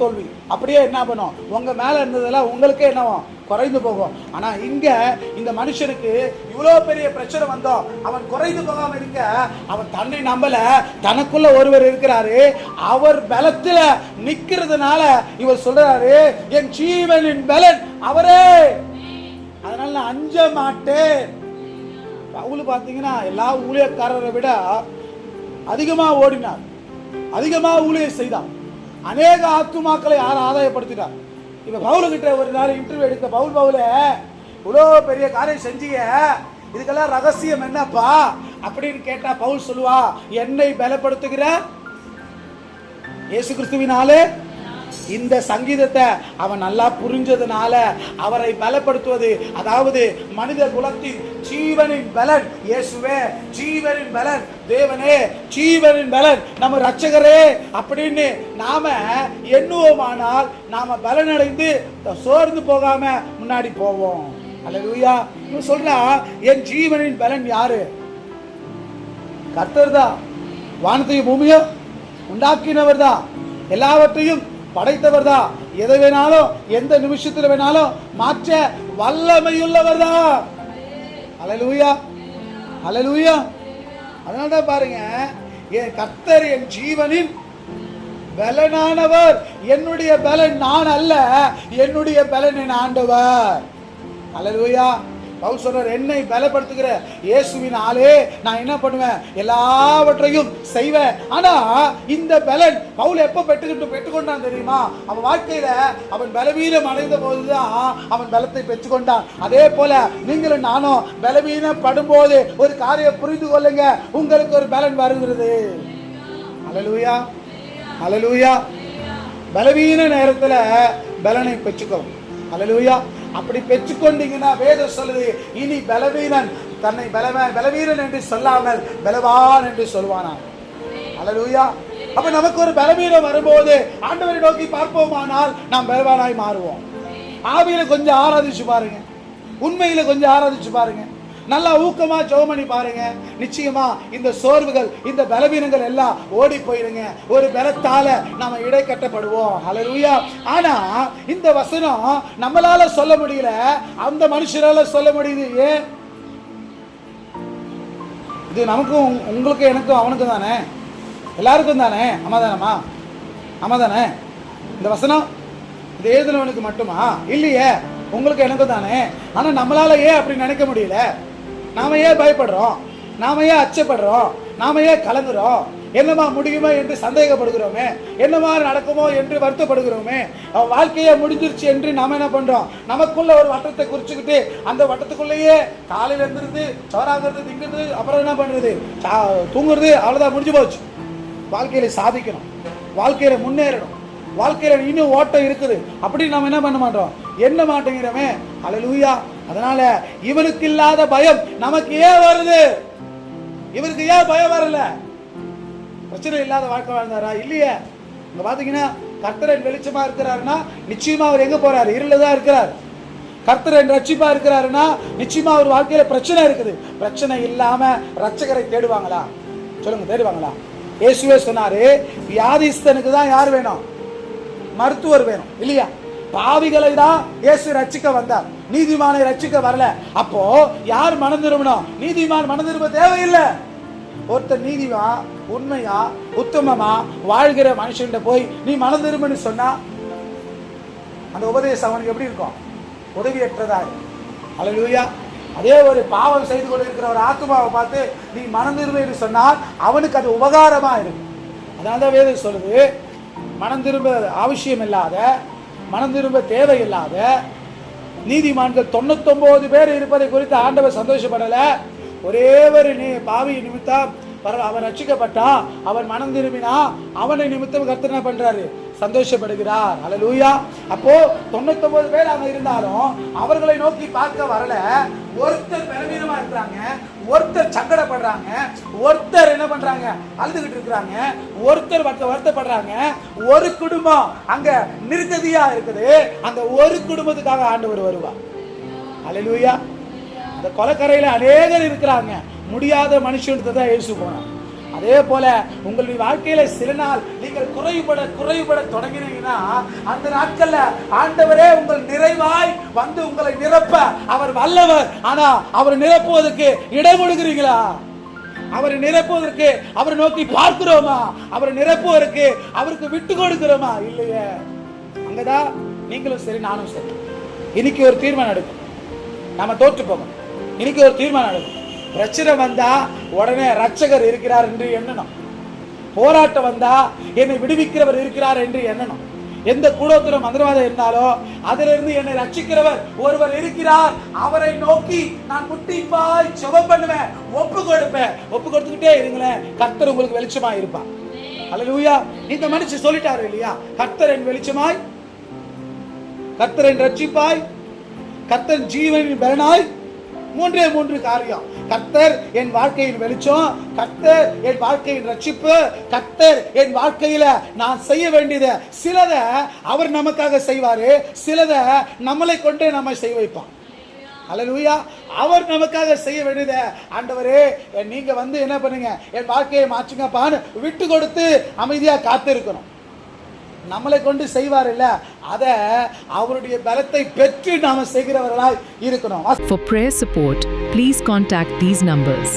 தோல்வி. அப்படியே என்ன பண்ணும், உங்க மேல இருந்ததெல்லாம் உங்களுக்கே என்னவும் குறைந்து போகும். ஆனா இங்க இந்த மனுஷனுக்கு இவ்வளோ பெரிய பிரச்சனை வந்தோம், அவன் குறைந்து போகாம இருக்க, அவன் தன்னை நம்பல, தனக்குள்ள ஒருவர் இருக்கிறாரு, அவர் பலத்துல நிக்கிறதுனால இவர் சொல்றாரு, என் ஜீவனின் பலன் அவரே, அதனால நான் அஞ்ச மாட்டேன். பவுல் பாத்தீங்கன்னா எல்லா ஊழியக்காரரை விட அதிகமா ஓடினார், அதிகமா ஊழியம் செய்தார், அநேக ஆத்துமாக்களை ஆதாயப்படுத்தினார். இப்ப பவுலுகிட்ட ஒரு நாள் இன்டர்வியூ எடுக்க, பவுல இவ்வளோ பெரிய காரியம் செஞ்சீங்க, இதுக்கெல்லாம் ரகசியம் என்னப்பா அப்படின்னு கேட்டா பவுல் சொல்லுவா, என்னை பலப்படுத்துகிற இயேசு கிறிஸ்துவினாலே. இந்த சங்கீதத்தை அவன் நல்லா புரிஞ்சதுனால அவரை பலப்படுத்துவது, அதாவது மனித குலத்தின் ஜீவனின் பலன் இயேசுவே, ஜீவனின் பலன் தேவனே, ஜீவனின் பலன் நம்ம ரட்சகரே அப்படின்னு நாம எண்ணுவோமானால் நாம பலனடைந்து சோர்ந்து போகாம முன்னாடி போவோம். அல்லேலூயா. இவன் சொல்றா, என் ஜீவனின் பலன் யாரு? கர்த்தர் தான், வானத்தையும் பூமியும் உண்டாக்கினவர் தான், எல்லாவற்றையும் படைத்தவர் தான், எதை வேணாலும் எந்த நிமிஷத்துல வேணாலும் மாற்ற வல்லமையுள்ளவர் தான். அல்லேலூயா, அல்லேலூயா. அதனால தான் பாருங்க, என் கர்த்தர் என் ஜீவனின் பலனானவர், என்னுடைய பலன் நான் அல்ல, என்னுடைய பலன் என் ஆண்டவர். அல்லேலூயா. பவுல் சொல்றார், என்னை பலப்படுத்துகிற இயேசுவினாலே நான் என்ன பண்ணுவேன், எல்லாவற்றையும் செய்வேன். ஆனா இந்த பலன் பவுல் எப்ப பெற்றுக்கொண்டான் தெரியுமா? அவன் வாழ்க்கையில அவன் பலவீனம் அடைந்த போதுதான் அவன் பலத்தை பெற்றுக்கொண்டான். அதே போல நீங்களும் நானும் பலவீனப்படும் போது ஒரு காரியம் புரிந்து கொள்ளுங்க, உங்களுக்கு ஒரு பலன் வருகிறது. அல்லேலூயா, அல்லேலூயா. பலவீன நேரத்துல பலனை பெற்றுக்கோங்க. அல்லேலூயா. அப்படி பெற்றுக்கொண்டீங்கன்னா வேதம் சொல்லுது, இனி பலவீனன் தன்னை பலவீனன் என்று சொல்லாமல் பலவான் என்று சொல்வானா. அல்லேலூயா. அப்ப நமக்கு ஒரு பலவீனம் வரும்போது ஆண்டவரை நோக்கி பார்ப்போமானால் நாம் பலவானாய் மாறுவோம். ஆவியில கொஞ்சம் ஆராதிச்சு பாருங்க, உண்மையில கொஞ்சம் ஆராதிச்சு பாருங்க, நல்லா ஊக்கமா ஜெபம் பண்ணி பாருங்க, நிச்சயமா இந்த சோர்வுகள் இந்த பலவீனங்கள் எல்லாம் ஓடி போயிருங்க. ஒரு பலத்தால நாம இடை கட்டப்படுவோம். அல்லேலூயா. ஆனா இந்த வசனம் நம்மளால சொல்ல முடியல, அந்த மனுஷரால சொல்ல முடியுது. ஏன்? இது நமக்கும் உங்களுக்கு எனக்கும் அவனுக்கும் தானே, எல்லாருக்கும் தானே. அம்மாதானம்மா, அம்மாதானே. இந்த வசனம் இது எழுதினவனுக்கு மட்டுமா? இல்லையே, உங்களுக்கு எனக்கும் தானே. ஆனா நம்மளால ஏன் அப்படி நினைக்க முடியல? நாம ஏன் பயப்படுறோம்? நாம ஏன் அச்சப்படுறோம்? நாம ஏன் கலங்குறோம்? என்னமா முடியுமா என்று சந்தேகப்படுகிறோமே, என்னமா நடக்குமோ என்று வருத்தப்படுகிறோமே, வாழ்க்கையே முடிஞ்சிருச்சு என்று நாம என்ன பண்றோம், நமக்குள்ள ஒரு வட்டத்தை குறிச்சுக்கிட்டு அந்த வட்டத்துக்குள்ளேயே காலையில இருந்துருந்து சவராகிறது, திங்கிறது, அப்புறம் என்ன பண்றது, தூங்குறது, அவ்வளவுதான், முடிஞ்சு போச்சு. வாழ்க்கையில சாதிக்கணும், வாழ்க்கையில முன்னேறணும், வாழ்க்கையில இன்னும் ஓட்டம் இருக்குது அப்படின்னு நம்ம என்ன பண்ண மாட்டோம், என்ன மாட்டேங்கிறோமே. அல்லேலூயா. அதனால இவனுக்கு இல்லாத பயம் நமக்கு ஏன் வருது? இவருக்கு ஏன் பயம் வரல? பிரச்சனை இல்லாத வாழ்க்கை வாழ்ந்தாரா? இல்லையே. இங்க பாத்தீங்கன்னா கர்த்தர் வெளிச்சமா இருக்கிறாருன்னா நிச்சயமா அவர் எங்க போறாரு? இருள தான் இருக்கிறார். கர்த்தர் ரட்சிப்பா இருக்கிறாருன்னா நிச்சயமா அவர் வாழ்க்கையில பிரச்சனை இருக்குது. பிரச்சனை இல்லாம ரட்சகரை தேடுவாங்களா? சொல்லுங்க, தேடுவாங்களா? இயேசுவே சொன்னாரு, வியாதிஸ்தனுக்கு தான் யார் வேணும்? மருத்துவர் வேணும், இல்லையா? பாவிகளை தான் இயேசு ரட்சிக்க வந்தார், நீதிமானை ரட்சிக்க வரல. அப்போ யார் மனம் திரும்பணும்? நீதிமான் மனம் திரும்ப தேவையில்லை. ஒருத்தர் நீதிமா உண்மையா உத்தமமா வாழ்கிற மனுஷன் போய் நீ மனம் திரும்பன்னு சொன்னா அந்த உபதேசம் அவனுக்கு எப்படி இருக்கும்? உதவியற்றதா. அல்லேலூயா. அதே ஒரு பாவம் செய்து கொண்டு இருக்கிற ஒரு ஆத்துமாவை பார்த்து நீ மனம் திரும்பன்னு சொன்னால் அவனுக்கு அது உபகாரமா இருக்கும். அதனால வேதம் சொல்லுது, மனம் திரும்ப அவசியம் இல்லாத, மனம் திரும்ப தேவையில்லாத நீதிமான்கள் 99 பேர் இருப்பதை குறித்து ஆண்டவர் சந்தோஷப்படல. ஒரே ஒரு பாவி நிமித்தம் அவன் ரட்சிக்கப்பட்டா, அவன் மனம் திரும்பினா, அவனை நிமித்தம் கர்த்தர் என்ன பண்றாரு? சந்தோஷப்படுகிறார். அல்லேலூயா. அப்போ 99 பேர் அவங்க இருந்தாலும் அவர்களை நோக்கி பார்க்க வரல. ஒருத்தர் பலவீனமா இருக்கிறாங்க, ஒருத்தர் சங்கடப்படுறாங்க, ஒருத்தர் என்ன பண்றாங்க? அழுதுகிட்டு இருக்கிறாங்க, ஒருத்தர் வருத்தப்படுறாங்க. ஒரு குடும்பம் அங்க நிர்கதியா இருக்குது. அந்த ஒரு குடும்பத்துக்காக ஆண்டவர் வருவார். அல்லேலூயா. அந்த கொலைக்கரையில அநேகர் இருக்கிறாங்க, முடியாத மனுஷன் தான் இயேசு போனார். அதே போல உங்களுடைய வாழ்க்கையில சில நாள் நீங்கள் குறைவுபட தொடங்கினீங்கன்னா அந்த நாட்கள்ல ஆண்டவரே உங்கள் நிறைவாய் வந்து உங்களை நிரப்ப அவர் வல்லவர். ஆனா அவர் நிரப்புவதற்கு இடம் கொடுக்கிறீங்களா? அவரை நிரப்புவதற்கு அவரை நோக்கி பார்க்கிறோமா? அவரை நிரப்புவதற்கு அவருக்கு விட்டு கொடுக்கிறோமா? இல்லையே. அங்கதான் நீங்களும் சரி நானும் சரி இன்னைக்கு ஒரு தீர்மானம் எடுக்கும். நாம தோற்று போகணும். இன்னைக்கு ஒரு தீர்மானம் எடுக்கும். பிரச்சனை வந்தா உடனே ரட்சகர் இருக்கிறார் என்று எண்ணணும். போராட்டம் வந்தா என்னை விடுவிக்கிறவர் இருக்கிறார் என்று எண்ணணும். எந்த கூடத்திலும் மந்திரவாதம் இருந்தாலோ அதிலிருந்து என்னை ரட்சிக்கிறவர் ஒருவர் இருக்கிறார். அவரை நோக்கி நான் முட்டிப்பாய் ஜெபம் பண்ணுவேன், ஒப்பு கொடுத்துக்கிட்டே இருங்களேன். கர்த்தர் உங்களுக்கு வெளிச்சமா இருப்பார். அல்லேலூயா. இந்த மனுஷன் சொல்லிட்டாரு இல்லையா, கர்த்தர் என் வெளிச்சமாய், கர்த்தர் என் ரட்சிப்பாய், கர்த்தர் ஜீவனின் பலனாய். மூன்று காரியம். கர்த்தர் என் வாழ்க்கையின் வெளிச்சம், கர்த்தர் என் வாழ்க்கையின் ரட்சிப்பு, கர்த்தர் என் வாழ்க்கையில நான் செய்ய வேண்டியதை சிலதை அவர் நமக்காக செய்வாரு, சிலதை நம்மளை கொண்டே நம்ம செய்ய வைப்பான். அல்லேலூயா. அவர் நமக்காக செய்ய வேண்டியதை ஆண்டவரே நீங்க வந்து என்ன பண்ணுங்க, என் வாழ்க்கையை மாற்றுங்கப்பான்னு விட்டு கொடுத்து அமைதியா காத்து இருக்கணும். நம்மளை கொண்டு செய்வார் இல்ல, அத அவருடைய பலத்தை பெற்று நாம செய்கிறவர்களாய் இருக்கணும். For prayer support, please contact these numbers.